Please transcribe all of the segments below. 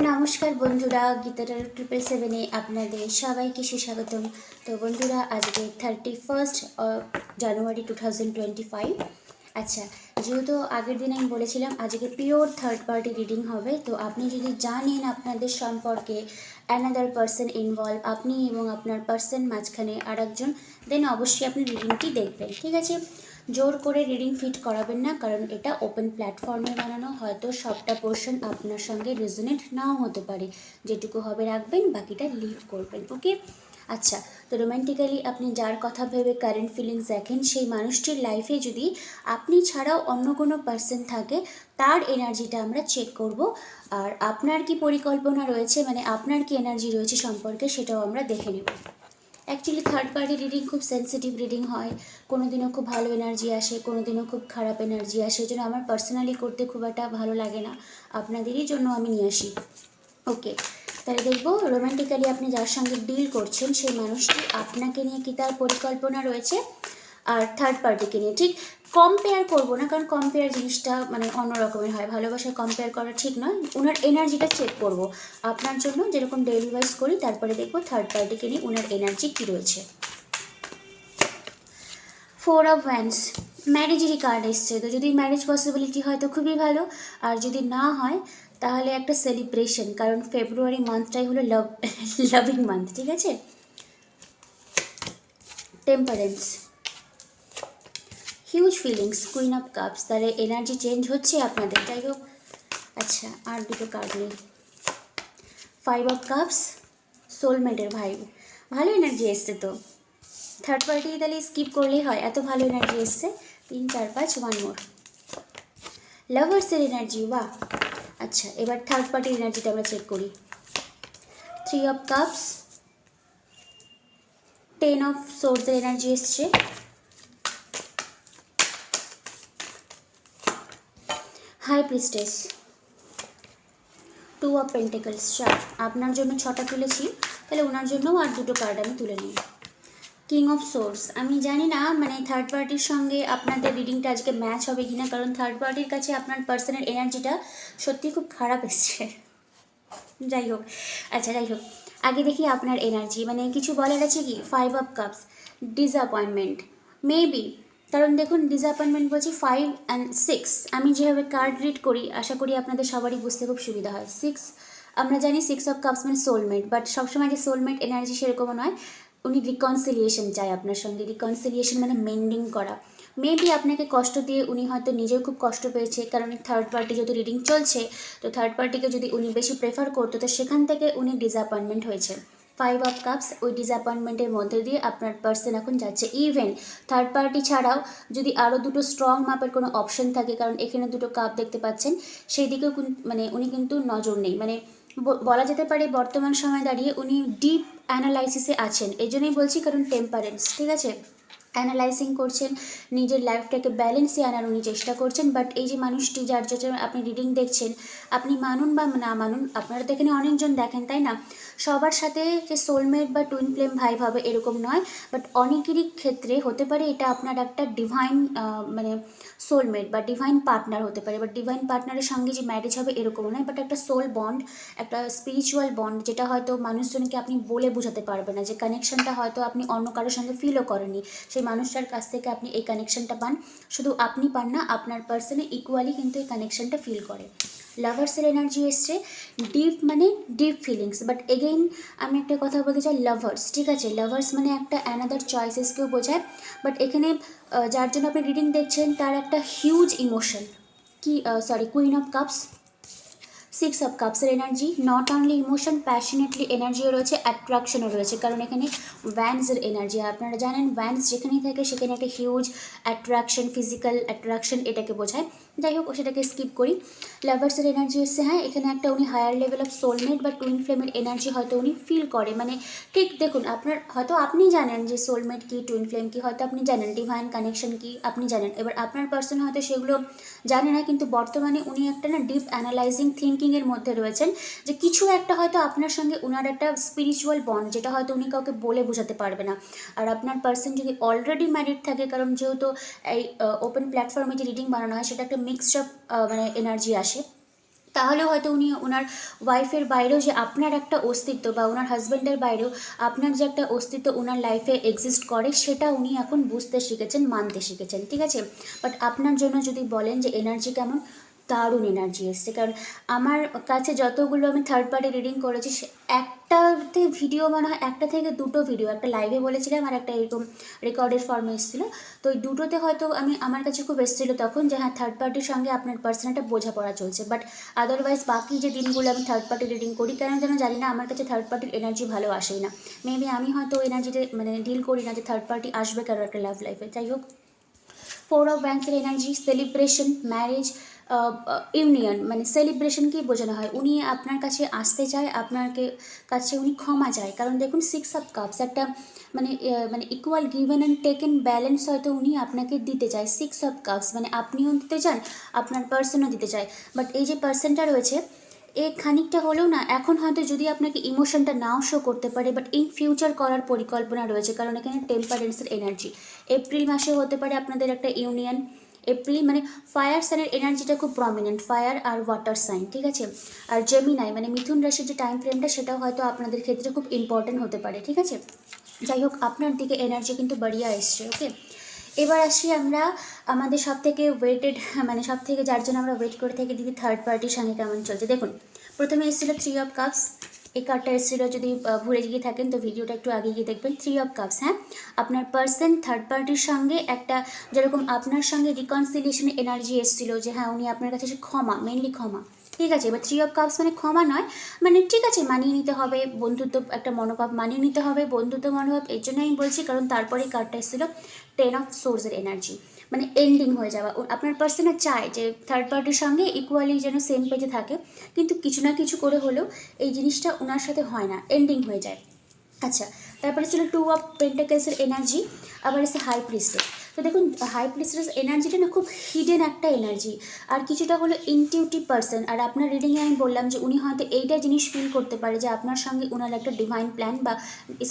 নমস্কার বন্ধুরা, গীতাটার 777-এ আপনাদের সবাইকে সুস্বাগতম। তো বন্ধুরা, আজকে 31 জানুয়ারি 2025। আচ্ছা, যেহেতু আগের দিন আমি বলেছিলাম আজকে পিওর থার্ড পার্টি রিডিং হবে, তো আপনি যদি জানেন আপনাদের সম্পর্কে অ্যানাদার পার্সন ইনভলভ, আপনি এবং আপনার পার্সন মাঝখানে আর একজন, দেন অবশ্যই আপনি রিডিংটি দেখবেন, ঠিক আছে? জোর করে রিডিং ফিট করাবেন না, কারণ এটা ওপেন প্ল্যাটফর্মে বানানো, হয়তো সবটা পোর্শন আপনার সঙ্গে রেজোনেট নাও হতে পারে, যেটুকু হবে রাখবেন, বাকিটা লিভ করবেন, ওকে? আচ্ছা, তো রোম্যান্টিক্যালি আপনি যার কথা ভেবে কারেন্ট ফিলিংস দেখেন, সেই মানুষটির লাইফে যদি আপনি ছাড়াও অন্য কোনো পার্সন থাকে, তার এনার্জিটা আমরা চেক করব। আর আপনার কি পরিকল্পনা রয়েছে, মানে আপনার কি এনার্জি রয়েছে সম্পর্কে, সেটাও আমরা দেখে নেব। অ্যাকচুয়ালি থার্ড পার্টি রিডিং খুব সেন্সিটিভ রিডিং হয়, কোনো দিনও খুব ভালো এনার্জি আসে, কোনো দিনও খুব খারাপ এনার্জি আসে, এই জন্য আমার পার্সোনালি করতে খুব একটা ভালো লাগে না, আপনাদেরই জন্য আমি নিয়ে আসি। ওকে, তাহলে দেখবো রোম্যান্টিক্যালি আপনি যার সঙ্গে ডিল করছেন সেই মানুষটি আপনাকে নিয়ে কী তার পরিকল্পনা রয়েছে, আর থার্ড পার্টিকে নিয়ে। ঠিক কম্পেয়ার করবো না, কারণ কম্পেয়ার জিনিসটা মানে অন্য রকমের হয়, ভালোবাসায় কম্পেয়ার করা ঠিক নয়। ওনার এনার্জিটা চেক করব আপনার জন্য, যেরকম ডেইলি ওয়াইজ করি, তারপরে দেখবো থার্ড পার্টিকে নিয়ে ওনার এনার্জি কী রয়েছে। 4 অফ ওয়ান্ডস, ম্যারেজেরই কার্ড এসছে, তো যদি ম্যারেজ পসিবিলিটি হয় তো খুবই ভালো, আর যদি না হয় তাহলে একটা সেলিব্রেশন, কারণ ফেব্রুয়ারি মান্থটাই হলো লাভিং মান্থ, ঠিক আছে? Temperance, huge feelings, queen of cups, তাহলে এনার্জি চেঞ্জ হচ্ছে আপনাদের, যাই হোক। আচ্ছা, আর দুটো কার্ড নেই। 5 অফ কাপস, সোলমেটের ভাইব, ভালো এনার্জি এসছে তো। থার্ড পার্টি তাহলে স্কিপ করলেই হয়, এত ভালো এনার্জি এসছে। 3 4 5, 1 মোর। লাভার্সের এনার্জি, বাহ। আচ্ছা, এবার থার্ড পার্টির এনার্জিটা আমরা চেক করি। 3 অফ কাপস, 10 অফ সোর্সের এনার্জি এসছে। হাই প্রিস্টেস, 2 অফ পেন্টিকলস, আপনার জন্য 6টা তুলেছি, তাহলে ওনার জন্যও আর দুটো কার্ড আমি তুলে নিই। কিং অফ সোর্স, আমি জানি না মানে থার্ড পার্টির সঙ্গে আপনাদের রিডিংটা আজকে ম্যাচ হবে কিনা, কারণ থার্ড পার্টির কাছে আপনার পার্সনের এনার্জিটা সত্যি খুব খারাপ এসছে। যাই হোক, আচ্ছা যাই হোক, আগে দেখি আপনার এনার্জি, মানে কিছু বলার আছে কি? 5 অফ কাপস, ডিসঅ্যাপয়েন্টমেন্ট, মেবি, কারণ দেখুন ডিসঅ্যাপয়েন্টমেন্ট বলছি 5 অ্যান্ড 6, আমি যেভাবে কার্ড রিড করি আশা করি আপনাদের সবারই বুঝতে খুব সুবিধা হয়। 6, আমরা জানি 6 অফ কাপস মানে সোলমেট, বাট সবসময় যে সোলমেট এনার্জি সেরকমও নয়। উনি রিকনসিলিয়েশন চায় আপনার সঙ্গে, রিকনসিলিয়েশন মানে মেন্ডিং করা। মেবি আপনাকে কষ্ট দিয়ে উনি হয়তো নিজেও খুব কষ্ট পেয়েছে, কারণ থার্ড পার্টি যেহেতু রিডিং চলছে, তো থার্ড পার্টিকে যদি উনি বেশি প্রেফার করতো, তো সেখান থেকে উনি ডিসঅ্যাপয়েন্টমেন্ট হয়েছে। 5 অফ কাপস, ওই ডিসঅ্যাপয়েন্টমেন্টের মধ্যে দিয়ে আপনার পার্সন এখন যাচ্ছে। ইভেন থার্ড পার্টি ছাড়াও যদি আরও দুটো স্ট্রং মাপের কোনো অপশন থাকে, কারণ এখানে দুটো কাপ দেখতে পাচ্ছেন, সেই দিকেও মানে উনি কিন্তু নজর নেই, মানে বলা যেতে পারে বর্তমান সময় দাঁড়িয়ে উনি ডিপ অ্যানালাইসিসে আছেন। এই জন্যই বলছি, কারণ টেম্পারেন্স, ঠিক আছে? অ্যানালাইজিং করছেন, নিজের লাইফটাকে ব্যালেন্সে আনার উনি চেষ্টা করছেন। বাট এই যে মানুষটি যার জন্য আপনি রিডিং দেখছেন, আপনি মানুন বা না মানুন, আপনারা তো এখানে অনেকজন দেখেন, তাই না? সবার সাথে যে সোলমেট বা টুইন ফ্লেম ভাইব হবে এরকম নয়, বাট অনেকেরই ক্ষেত্রে হতে পারে এটা আপনার একটা ডিভাইন মানে সোলমেট বা ডিভাইন পার্টনার হতে পারে, বাট ডিভাইন পার্টনারের সঙ্গে যে ম্যারেজ হবে এরকমও নয়, বাট একটা সোল বন্ড, একটা স্পিরিচুয়াল বন্ড, যেটা হয়তো মানুষজনকে আপনি বলে বোঝাতে পারবেন না, যে কানেকশনটা হয়তো আপনি অন্য কারোর সঙ্গে ফিলও করেননি, সেই মানুষটার কাছ থেকে আপনি এই কানেকশনটা পান। শুধু আপনি পান না, আপনার পার্সনে ইকুয়ালি কিন্তু এই কানেকশনটা ফিল করে। লাভার্সের এনার্জি এসছে, ডিপ মানে ডিপ ফিলিংস, বাট এগেইন আমি একটা কথা বলতে চাই, লাভার্স, ঠিক আছে? লাভার্স মানে একটা অ্যানাদার চয়েসেসকেও বোঝায়, বাট এখানে যার জন্য আপনি রিডিং দেখছেন তার একটা হিউজ ইমোশন, কি sorry, Queen of Cups, 6 of কাপসের energy, not only emotion, passionately এনার্জিও রয়েছে, অ্যাট্রাকশনও রয়েছে, কারণ এখানে ভ্যান্সের এনার্জি, আপনারা জানেন ভ্যান্স যেখানেই থাকে সেখানে একটা হিউজ অ্যাট্রাকশন, ফিজিক্যাল অ্যাট্রাকশন এটাকে বোঝায়। যাই হোক, সেটাকে স্কিপ করি। লাভার্সের এনার্জি এসছে, হ্যাঁ, এখানে একটা উনি হায়ার লেভেল অফ সোলমেট বা টুইন ফ্লেমের এনার্জি হয়তো উনি ফিল করে, মানে ঠিক দেখুন, আপনার হয়তো আপনি জানেন যে সোলমেট কি, টুইন ফ্লেম কি, হয়তো আপনি জানেন ডিভাইন কানেকশন কি, আপনি জানেন। এবার আপনার পার্সন হয়তো সেগুলো জানে না, কিন্তু বর্তমানে উনি একটা না ডিপ অ্যানালাইজিং থিঙ্কিংয়ের মধ্যে রয়েছেন, যে কিছু একটা হয়তো আপনার সঙ্গে উনার একটা স্পিরিচুয়াল বন্ড, যেটা হয়তো উনি কাউকে বলে বোঝাতে পারবে না। আর আপনার পার্সন যদি অলরেডি ম্যারিড থাকে, কারণ যেহেতু এই ওপেন প্ল্যাটফর্মে যে রিডিং বানানো হয় সেটা একটা মিক্সড আপ মানে এনার্জি আসে, তাহলেও হয়তো উনি ওনার ওয়াইফের বাইরেও যে আপনার একটা অস্তিত্ব বা ওনার হাজব্যান্ডের বাইরেও আপনার যে একটা অস্তিত্ব ওনার লাইফে এক্সিস্ট করে, সেটা উনি এখন বুঝতে শিখেছেন, মানতে শিখেছেন, ঠিক আছে। বাট আপনার জন্য যদি বলেন যে এনার্জি কেমন, দারুণ এনার্জি এসছে। কারণ আমার কাছে যতগুলো আমি থার্ড পার্টি রিডিং করেছি, একটাতে ভিডিও মনে হয় একটা থেকে দুটো ভিডিও, একটা লাইভে বলেছিলাম আর একটা এরকম রেকর্ডের ফর্মে এসেছিলো। তো ওই দুটোতে হয়তো আমার কাছে খুব এসেছিলো তখন যে হ্যাঁ থার্ড পার্টির সঙ্গে আপনার পার্সন একটা বোঝাপড়া চলছে। বাট আদারওয়াইজ বাকি যে দিনগুলো আমি থার্ড পার্টি রিডিং করি, কেন যেন জানি না আমার কাছে থার্ড পার্টির এনার্জি ভালো আসেই না। মেবি আমি হয়তো এনার্জিতে মানে ডিল করি না যে থার্ড পার্টি আসবে কারো একটা লাভ লাইফে। যাই হোক, 4 অফ ব্যাংকের এনার্জি, সেলিব্রেশন, ম্যারেজ, ইউনিয়ন, মানে সেলিব্রেশন কি বোঝানো হয়, উনি আপনার কাছে আসতে চায়, আপনাকে কাছে উনি ক্ষমা চায়। কারণ দেখুন 6 অফ কাপস একটা মানে equal given and taken balance হয়তো উনি আপনাকে দিতে চায়। 6 অফ কাপস মানে আপনিও দিতে চান, আপনার পার্সনও দিতে চায়। বাট এই যে পার্সনটা রয়েছে, এ খানিকটা হলেও না এখন হয়তো যদি আপনাকে ইমোশনটা নাও শো করতে পারে, বাট ইন ফিউচার করার পরিকল্পনা রয়েছে। কারণ এখানে টেম্পারেন্সের এনার্জি, এপ্রিল মাসে হতে পারে আপনাদের একটা ইউনিয়ন। এপ্রিল মানে ফায়ার সাইনের এনার্জিটা খুব প্রমিনেন্ট, ফায়ার আর ওয়াটার সাইন, ঠিক আছে। আর জেমিনাই মানে মিথুন রাশির যে টাইম ফ্রেমটা, সেটাও হয়তো আপনাদের ক্ষেত্রে খুব ইম্পর্টেন্ট হতে পারে, ঠিক আছে। যাই হোক, আপনার দিকে এনার্জি কিন্তু বাড়িয়া এসছে, ওকে। এবার আসি আমরা আমাদের সব থেকে ওয়েটেড, মানে সব থেকে যার জন্য আমরা ওয়েট করে থাকি দিদি থার্ড পার্টির সঙ্গে কেমন চলছে। দেখুন, প্রথমে এসেছিলো 3 অফ কাপস, এই কার্ডটা এসেছিলো, যদি ভুলে গিয়ে থাকেন তো ভিডিওটা একটু আগে গিয়ে দেখবেন। 3 অফ কাপস, হ্যাঁ, আপনার পার্সন থার্ড পার্টির সঙ্গে একটা যেরকম আপনার সঙ্গে রিকনসিলিয়েশনের এনার্জি এসেছিলো, যে হ্যাঁ উনি আপনার কাছে এসে ক্ষমা, মেনলি ক্ষমা, ঠিক আছে। এবার 3 অফ কাপস মানে ক্ষমা নয়, মানে ঠিক আছে মানিয়ে নিতে হবে, বন্ধুত্ব একটা মনোভাব মানিয়ে নিতে হবে, বন্ধুত্ব মনোভাব। এই জন্য আমি বলছি কারণ তারপরেই কার্ডটা এসেছিলো 10 অফ সোর্সের এনার্জি, মানে এন্ডিং হয়ে যাওয়া। আপনার পার্সনে চায় যে থার্ড পার্টির সঙ্গে ইকুয়ালি যেন সেম পেজে থাকে, কিন্তু কিছু না কিছু করে হলেও এই জিনিসটা ওনার সাথে হয় না, এন্ডিং হয়ে যায়। আচ্ছা, তারপরে ছিল 2 অফ পেন্টাকেলসের এনার্জি, আবার এসে হাই প্রিস্টেস। তো দেখুন, হাই প্রিস্টেস এনার্জিটা না খুব হিডেন একটা এনার্জি, আর কিছুটা হলো ইনটিউটিভ পার্সন। আর আপনার রিডিংয়ে আমি বললাম যে উনি হয়তো এইটা জিনিস ফিল করতে পারে যে আপনার সঙ্গে ওনার একটা ডিভাইন প্ল্যান বা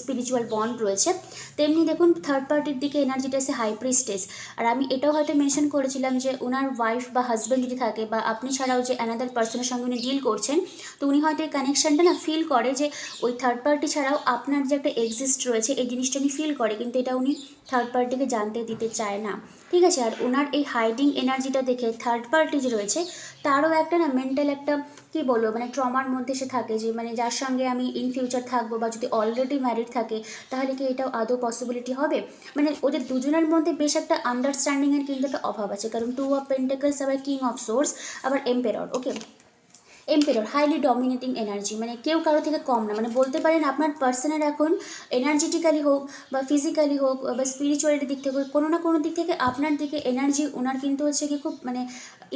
স্পিরিচুয়াল বন্ড রয়েছে। তেমনি দেখুন থার্ড পার্টির দিকে এনার্জিটা এসে হাই প্রিস্টেস। আর আমি এটাও হয়তো মেনশন করেছিলাম যে ওনার ওয়াইফ বা হাজব্যান্ড যদি থাকে, বা আপনি ছাড়াও যে অ্যানাদার পার্সনের সঙ্গে উনি ডিল করছেন, তো উনি হয়তো এই কানেকশানটা না ফিল করে যে ওই থার্ড পার্টি ছাড়াও আপনার যে একটা এক্সিস্ট রয়েছে, এই জিনিসটা উনি ফিল করে, কিন্তু এটা উনি থার্ড পার্টিকে জানতে দিতে চায় না, ঠিক আছে। আর ওনার এই হাইডিং এনার্জিটা দেখে থার্ড পার্টি যে রয়েছে, তারও একটা না মেন্টাল একটা কী বলবো, মানে ট্রমার মধ্যে সে থাকে, যে মানে যার সঙ্গে আমি ইন ফিউচার থাকবো, বা যদি অলরেডি ম্যারিড থাকে তাহলে কি এটাও আদৌ পসিবিলিটি হবে। মানে ওদের দুজনের মধ্যে বেশ একটা আন্ডারস্ট্যান্ডিংয়ের কিন্তু একটা অভাব আছে। কারণ 2 অফ পেন্টাকলস, আবার কিং অফ সোর্স, আবার এম্পেরর, ওকে। এম্পেরর হাইলি ডমিনেটিং এনার্জি, মানে কেউ কারো থেকে কম না। মানে বলতে পারেন আপনার পার্সনের এখন এনার্জেটিক্যালি হোক বা ফিজিক্যালি হোক বা স্পিরিচুয়ালিটির দিক থেকে কোনো না কোনো দিক থেকে আপনার দিকে এনার্জি ওনার কিন্তু হচ্ছে কি খুব মানে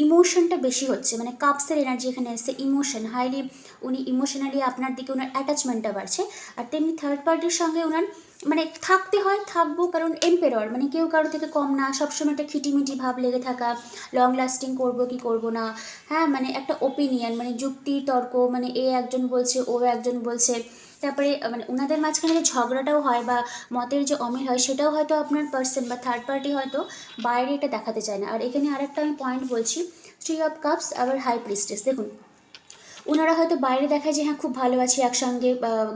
ইমোশনটা বেশি হচ্ছে। মানে কাপসের এনার্জি এখানে এসছে, ইমোশন হাইলি, উনি ইমোশনালি আপনার দিকে ওনার অ্যাটাচমেন্টটা বাড়ছে। আর তেমনি থার্ড পার্টির সঙ্গে ওনার মানে থাকতে হয়, থাকবো, কারণ এম্পেরর মানে কেউ কারো থেকে কম না, সবসময় একটা খিটিমিটি ভাব লেগে থাকা, লং লাস্টিং করবো কি করবো না, হ্যাঁ, মানে একটা ওপিনিয়ন, মানে যুক্তি তর্ক, মানে এ একজন বলছে ও একজন বলছে, তারপরে মানে ওনাদের মাঝখানে যে ঝগড়াটাও হয় বা মতের যে অমিল হয়, সেটাও হয়তো আপনার পার্সন বা থার্ড পার্টি হয়তো বাইরে এটা দেখাতে চায় না। আর এখানে আরেকটা আমি পয়েন্ট বলছি, 3 অফ কাপস, আবার হাই প্রিস্টেস। দেখুন, ওনারা হয়তো বাইরে দেখায় যে হ্যাঁ খুব ভালো আছি একসঙ্গে,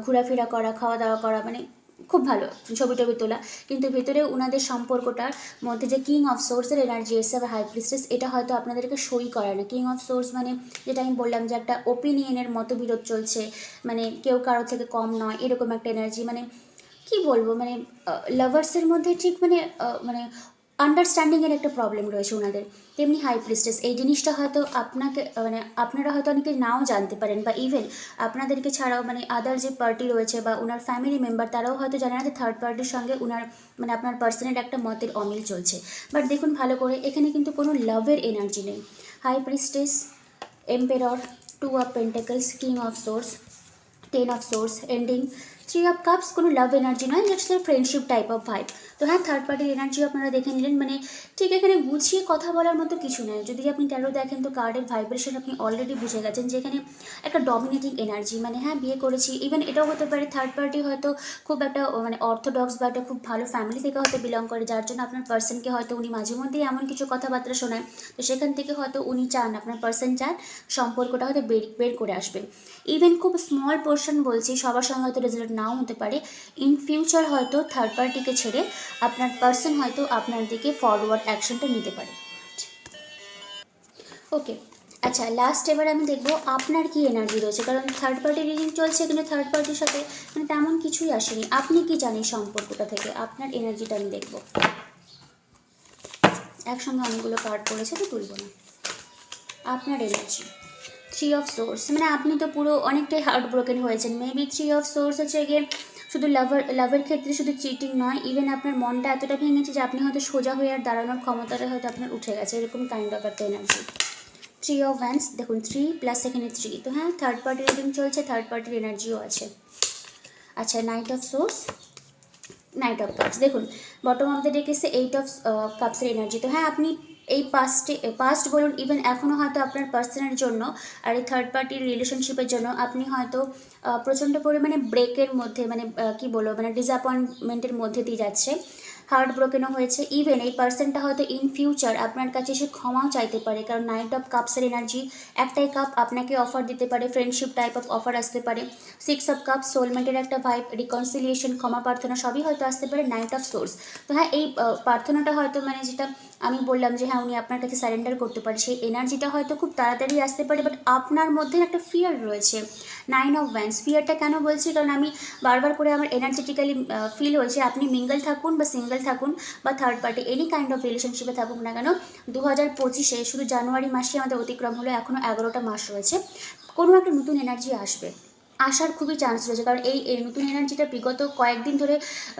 ঘোরাফেরা করা, খাওয়া দাওয়া করা, মানে খুব ভালো ছবি টবি তোলা, কিন্তু ভেতরে ওনাদের সম্পর্কটার মধ্যে যে কিং অফ সোর্সের এনার্জি এসে আবার হাই প্রিস্টেস, এটা হয়তো আপনাদেরকে সই করায় না। কিং অফ সোর্স মানে যেটা আমি বললাম যে একটা ওপিনিয়নের মতবিরোধ চলছে, মানে কেউ কারো থেকে কম নয়, এরকম একটা এনার্জি। মানে কি বলবো, মানে লাভার্সের মধ্যে ঠিক মানে মানে আন্ডারস্ট্যান্ডিংয়ের একটা প্রবলেম রয়েছে ওনাদের। তেমনি হাই প্রিস্টেস, এই জিনিসটা হয়তো আপনাকে মানে আপনারা হয়তো অনেকে নাও জানতে পারেন, বা ইভেন আপনাদেরকে ছাড়াও মানে আদার যে পার্টি রয়েছে বা ওনার ফ্যামিলি মেম্বার, তারাও হয়তো জানে না যে থার্ড পার্টির সঙ্গে ওনার মানে আপনার পার্সনের একটা মতের অমিল চলছে। বাট দেখুন ভালো করে, এখানে কিন্তু কোনো লাভের এনার্জি নেই। High priestess, emperor, 2 of pentacles, king of swords, 10 of swords, ending, three of cups কোনো লাভ এনার্জি নয়, just friendship type of vibe. তো হ্যাঁ, থার্ড পার্টির এনার্জিও আপনারা দেখে নিলেন, মানে ঠিক এখানে গুছিয়ে কথা বলার মতো কিছু নেই। যদি আপনি ট্যারো দেখেন তো কার্ডের ভাইব্রেশন আপনি অলরেডি বুঝে গেছেন যে এখানে একটা ডমিনেটিং এনার্জি, মানে হ্যাঁ বিয়ে করেছি। ইভেন এটাও হতে পারে থার্ড পার্টি হয়তো খুব একটা মানে অর্থোডক্স বা একটা খুব ভালো ফ্যামিলি থেকে হয়তো বিলং করে, যার জন্য আপনার পার্সনকে হয়তো উনি মাঝে মধ্যেই এমন কিছু কথাবার্তা শোনায়, তো সেখান থেকে হয়তো উনি চান, আপনার পার্সন চান সম্পর্কটা হয়তো বের করে আসবে। ইভেন খুব স্মল পোর্শন বলছি, সবার সঙ্গে হয়তো রেজাল্ট নাও হতে পারে। ইন ফিউচার হয়তো থার্ড পার্টিকে ছেড়ে আপনার পার্সন হয়তো আপনার দিকে ফরওয়ার্ড অ্যাকশনটা নিতে পারে। ওকে, আচ্ছা লাস্ট এবার আমি দেখবো আপনার কি এনার্জি রয়েছে, কারণ থার্ড পার্টি রিডিং চলছে কিন্তু থার্ড পার্টির সাথে মানে তেমন কিছুই আসেনি। আপনি কি জানেন সম্পর্কটা থেকে, আপনার এনার্জিটা আমি দেখবো। একসঙ্গে অনেকগুলো কার্ড পড়েছে তো তুলব না। আপনার এনার্জি থ্রি অফ সোর্স, মানে আপনি তো পুরো অনেকটাই হার্ট ব্রোকেন হয়েছেন। মেবি থ্রি অফ সোর্স হচ্ছে গিয়ে শুধু লাভের ক্ষেত্রে শুধু চিটিং নয়, ইভেন আপনার মনটা এতটা ভেঙেছে যে আপনি হয়তো সোজা হয়ে আর দাঁড়ানোর ক্ষমতাটা হয়তো আপনার উঠে গেছে, এরকম কাইন্ড অফ একটা এনার্জি। থ্রি অফ ওয়ান্স, দেখুন 3 প্লাস এখানে 3, তো হ্যাঁ থার্ড পার্টি রিডিং চলছে, থার্ড পার্টির এনার্জিও আছে। আচ্ছা night of swords, night of cups, দেখুন বটম অফ দ্য ডেক এসে 8 অফ কাপসের এনার্জি। তো হ্যাঁ আপনি এই পাস্ট বলুন, ইভেন এখনও হয়তো আপনার পার্সনের জন্য আর এই থার্ড পার্টির রিলেশনশিপের জন্য আপনি হয়তো প্রচণ্ড পরিমাণে ব্রেকের মধ্যে, মানে কি বলবো, মানে ডিসঅ্যাপয়েন্টমেন্টের মধ্যে দিয়ে যাচ্ছে, হার্ট ব্রোকেনও হয়েছে। ইভেন এই পার্সনটা হয়তো ইন ফিউচার আপনার কাছে এসে ক্ষমাও চাইতে পারে, কারণ নাইট অফ কাপসের এনার্জি একটাই কাপ আপনাকে অফার দিতে পারে, ফ্রেন্ডশিপ টাইপ অফ অফার আসতে পারে। 6 অফ কাপ সোলমেটের একটা ভাইব, রিকনসিলিয়েশন, ক্ষমা প্রার্থনা সবই হয়তো আসতে পারে। নাইট অফ সোর্স, তো হ্যাঁ এই প্রার্থনাটা হয়তো মানে যেটা আমি বললাম যে হ্যাঁ উনি আপনার কাছে সারেন্ডার করতে পারে, সেই এনার্জিটা হয়তো খুব তাড়াতাড়ি আসতে পারে, বাট আপনার মধ্যে একটা ফিয়ার রয়েছে। 9 অফ ওয়ান্স, ফিয়ারটা কেন বলছি, কারণ আমি বারবার করে আমার এনার্জেটিক্যালি ফিল হয়েছে আপনি মিঙ্গল থাকুন বা সিঙ্গেল থাকুন বা third party any kind of রিলেশনশিপে থাকুক না কেন, 2025-এ শুধু জানুয়ারি মাসে আমাদের অতিক্রম হলো, এখনও 11টা মাস রয়েছে, কোনো একটা নতুন এনার্জি আসবে, আসার খুবই চান্স রয়েছে। কারণ এই নতুন এনার্জিটা বিগত কয়েকদিন ধরে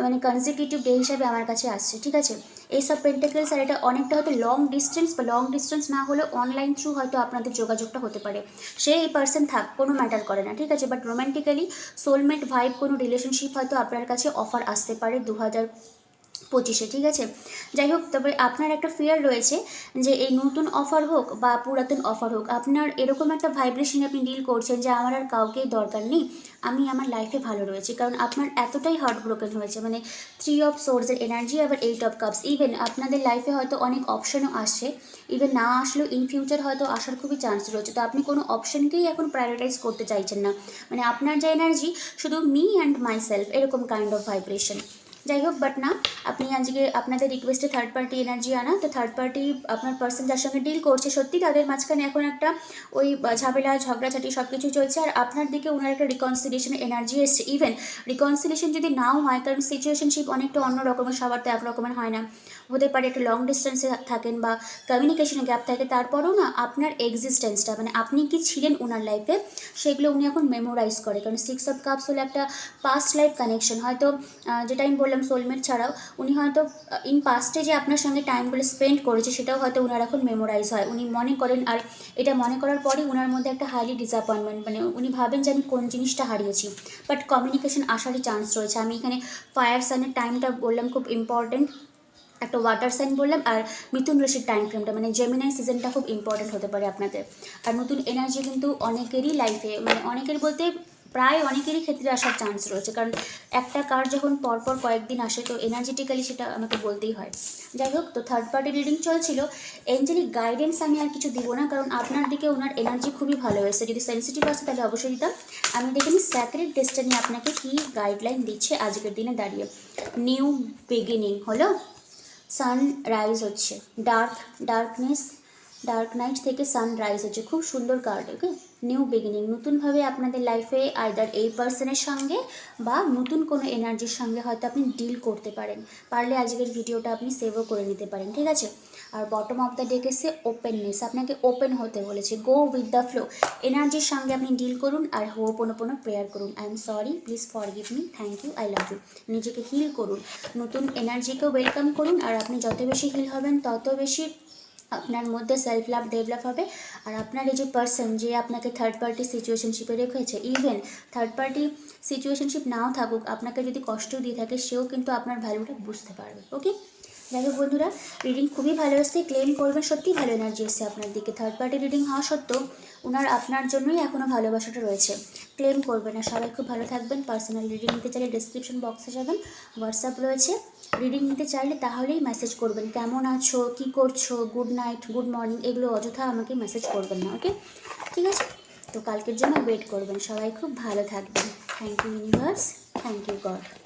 মানে কনজিকিউটিভ ডে হিসাবে আমার কাছে আসছে, ঠিক আছে। এইসব পেন্টাকেলস, আর এটা অনেকটা হয়তো লং ডিস্টেন্স বা লং ডিস্টেন্স না হলে অনলাইন থ্রু হয়তো আপনাদের যোগাযোগটা হতে পারে। সে এই পার্সন থাক, কোনো ম্যাটার করে না, ঠিক আছে, বাট রোম্যান্টিক্যালি সোলমেট ভাইব কোনো রিলেশনশিপ হয়তো আপনার কাছে অফার আসতে পারে 2025-এ, ঠিক আছে। যাই হোক, তবে আপনার একটা ফিয়ার রয়েছে যে এই নতুন অফার হোক বা পুরাতন অফার হোক, আপনার এরকম একটা ভাইব্রেশনে আপনি ডিল করছেন যে আমার আর কাউকেই দরকার নেই, আমি আমার লাইফে ভালো রয়েছি, কারণ আপনার এতটাই হার্ট ব্রোকেন হয়েছে। মানে 3 অফ সোর্সের এনার্জি, আবার 8 অফ কাপস, ইভেন আপনাদের লাইফে হয়তো অনেক অপশনও আসছে, ইভেন না আসলেও ইন ফিউচার হয়তো আসার খুবই চান্স রয়েছে। তো আপনি কোনো অপশনকেই এখন প্রায়োরিটাইজ করতে চাইছেন না, মানে আপনার যে এনার্জি শুধু মি অ্যান্ড মাই সেলফ, এরকম কাইন্ড অফ ভাইব্রেশন। যাই হোক, বাট না, আপনি আজকে আপনাদের রিকোয়েস্টে থার্ড পার্টি এনার্জি আনা, তো থার্ড পার্টি আপনার পার্সন যার সঙ্গে ডিল করছে সত্যি তাদের মাঝখানে এখন একটা ওই ঝামেলা ঝগড়াঝাটি সব কিছু চলছে, আর আপনার দিকে ওনার একটা রিকনসিলিয়েশন এনার্জি এসছে। ইভেন রিকনসিলিয়েশন যদি নাও হয়, কারণ সিচুয়েশনশিপ অনেকটা অন্য রকমের, সবার তো এক রকমের হয় না, হতে পারে একটা লং ডিস্টেন্সে থাকেন বা কমিউনিকেশনে গ্যাপ থাকে, তারপরেও না আপনার এক্সিস্টেন্সটা, মানে আপনি কি ছিলেন ওনার লাইফে, সেগুলো উনি এখন মেমোরাইজ করে। কারণ 6 অফ কাপস হলো একটা পাস্ট লাইফ কানেকশন, হয়তো যেটা আমি বললাম সোলমেট ছাড়াও উনি হয়তো ইন পাস্টে যে আপনার সঙ্গে টাইমগুলো স্পেন্ড করেছে সেটাও হয়তো ওনার এখন মেমোরাইজ হয়, উনি মনে করেন। আর এটা মনে করার পরে ওনার মধ্যে একটা হাইলি ডিসঅ্যাপয়েন্টমেন্ট, মানে উনি ভাবেন যে আমি কোন জিনিসটা হারিয়েছি, বাট কমিউনিকেশন আসারই চান্স রয়েছে। আমি এখানে ফায়ার সাইনের টাইমটা বললাম খুব ইম্পর্টেন্ট, একটা ওয়াটার সাইন বললাম, আর মিথুন রাশির টাইম ফ্রেমটা মানে জেমিনাই সিজনটা খুব ইম্পর্টেন্ট হতে পারে আপনাদের। আর নতুন এনার্জি কিন্তু অনেকেরই লাইফে, মানে অনেকের বলতে প্রায় অনেকেরই ক্ষেত্রে আসার চান্স রয়েছে, কারণ একটা কার্ড যখন পরপর কয়েকদিন আসে তো এনার্জেটিক্যালি সেটা আমাকে বলতেই হয়। যাই হোক, তো থার্ড পার্টি রিডিং চলছিল, এঞ্জেলিক গাইডেন্স আমি আর কিছু দিব না, কারণ আপনার দিকে ওনার এনার্জি খুবই ভালো হয়েছে। যদি সেন্সিটিভ আছে তাহলে অবশ্যই দিতাম। আমি দেখিনি স্যাক্রেড ডেস্টিনি আপনাকে কী গাইডলাইন দিচ্ছে আজকের দিনে দাঁড়িয়ে। নিউ বিগিনিং হলো, সানরাইজ হচ্ছে, ডার্ক নাইট থেকে সানরাইজ হচ্ছে, খুব সুন্দর কার্ড। ওকে, নিউ বিগিনিং, নতুনভাবে আপনাদের লাইফে আইদার এই পার্সনের সঙ্গে বা নতুন কোনো এনার্জির সঙ্গে হয়তো আপনি ডিল করতে পারেন, পারলে আজকের ভিডিওটা আপনি সেভও করে নিতে পারেন, ঠিক আছে। আর বটম অফ দ্য ডেক এসে ওপেননেস, আপনাকে ওপেন হতে বলেছে, গো উইথ দ্য ফ্লো, এনার্জির সঙ্গে আপনি ডিল করুন আর হোপোনোপোনো প্রেয়ার করুন। I am sorry, please forgive me, thank you, I love you. নিজেকে হিল করুন, নতুন এনার্জিকে ওয়েলকাম করুন, আর আপনি যত বেশি হিল হবেন তত বেশি আপনার মধ্যে সেলফ লাভ ডেভেলপ হবে। আর আপনার এই যে পার্সন যে আপনাকে থার্ড পার্টি সিচুয়েশনশিপে রেখেছে, ইভেন থার্ড পার্টি সিচুয়েশনশিপ নাও থাকুক, আপনাকে যদি কষ্ট দিয়ে থাকে, সেও কিন্তু আপনার ভ্যালুটা বুঝতে পারবে। ওকে, যাই হোক বন্ধুরা, রিডিং খুবই ভালো এসছে, ক্লেম করবেন, সত্যিই ভালো এনার্জি এসছে আপনার দিকে। থার্ড পার্টি রিডিং হওয়া সত্ত্বেও ওনার আপনার জন্যই এখনও ভালোবাসাটা রয়েছে, ক্লেম করবেন। আর সবাই খুব ভালো থাকবেন। পার্সোনাল রিডিং নিতে চাইলে ডিসক্রিপশন বক্সে যাবেন, হোয়াটসঅ্যাপ রয়েছে। রিডিং নিতে চাইলে তাহলেই মেসেজ করবেন, কেমন আছো, কী করছো, গুড নাইট, গুড মর্নিং, এগুলো অযথা আমাকে মেসেজ করবেন না। ওকে, ঠিক আছে? তো কালকের জন্য ওয়েট করবেন। সবাই খুব ভালো থাকবেন। Thank you universe, thank you god.